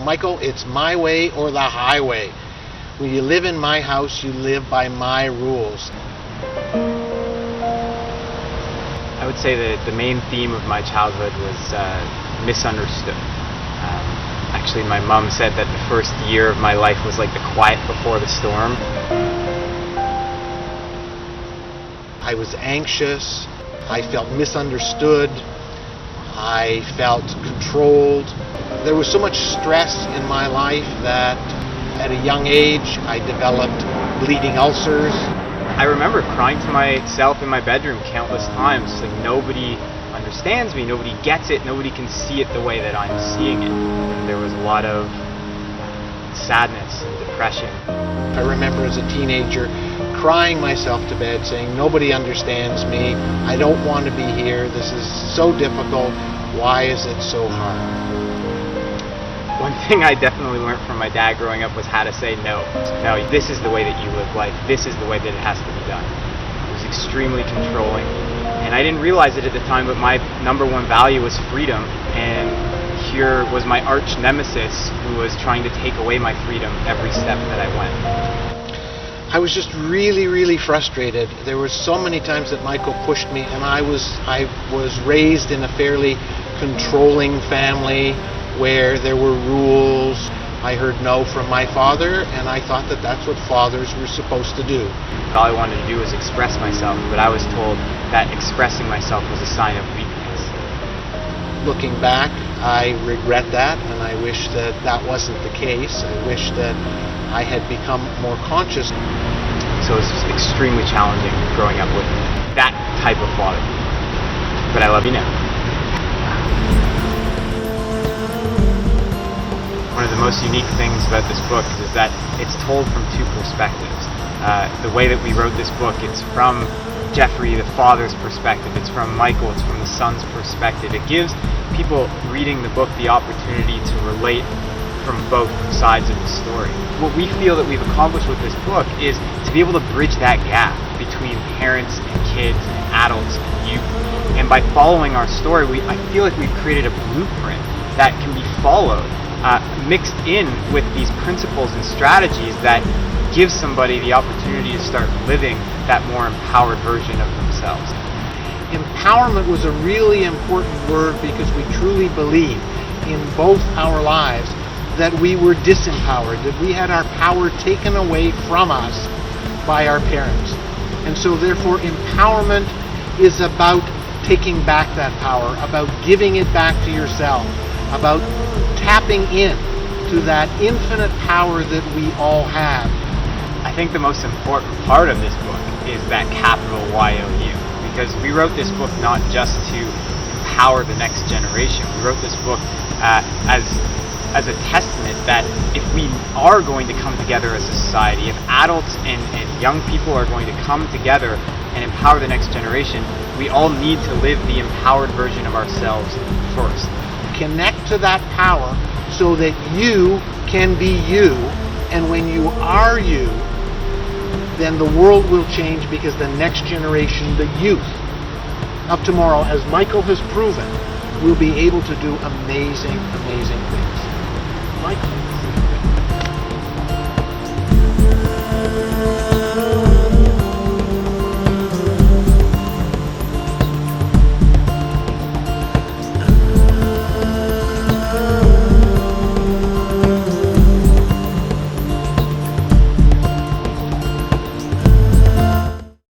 Michael, it's my way or the highway. When you live in my house, you live by my rules. I would say that the main theme of my childhood was misunderstood. Actually, my mom said that the first year of my life was like the quiet before the storm. I was anxious, I felt misunderstood, I felt controlled. There was so much stress in my life that at a young age I developed bleeding ulcers. I remember crying to myself in my bedroom countless times. Like, nobody understands me, nobody gets it, nobody can see it the way that I'm seeing it. And there was a lot of sadness and depression. I remember as a teenager crying myself to bed saying, nobody understands me, I don't want to be here, this is so difficult, why is it so hard? One thing I definitely learned from my dad growing up was how to say no. No, this is the way that you live life, this is the way that it has to be done. It was extremely controlling. And I didn't realize it at the time, but my number one value was freedom. And here was my arch nemesis who was trying to take away my freedom every step that I went. I was just really, really frustrated. There were so many times that Michael pushed me, and I was raised in a fairly controlling family where there were rules. I heard no from my father, and I thought that that's what fathers were supposed to do. All I wanted to do was express myself, but I was told that expressing myself was a sign of weakness. Looking back, I regret that, and I wish that that wasn't the case. I wish that I had become more conscious. So it was extremely challenging growing up with that type of father. But I love you now. One of the most unique things about this book is that it's told from two perspectives. The way that we wrote this book, it's from Giuffre, the father's perspective. It's from Michael, it's from the son's perspective. It gives people reading the book the opportunity to relate from both sides of the story. What we feel that we've accomplished with this book is to be able to bridge that gap between parents and kids and adults and youth. And by following our story, I feel like we've created a blueprint that can be followed, mixed in with these principles and strategies that give somebody the opportunity to start living that more empowered version of themselves. Empowerment was a really important word because we truly believe in both our lives that we were disempowered, that we had our power taken away from us by our parents. And so therefore empowerment is about taking back that power, about giving it back to yourself, about tapping in to that infinite power that we all have. I think the most important part of this book is that capital Y-O-U, because we wrote this book not just to empower the next generation. We wrote this book as a testament that if we are going to come together as a society, if adults and young people are going to come together and empower the next generation, we all need to live the empowered version of ourselves first. Connect to that power so that you can be you, and when you are you, then the world will change because the next generation, the youth of tomorrow, as Michael has proven, will be able to do amazing, amazing things. Michael.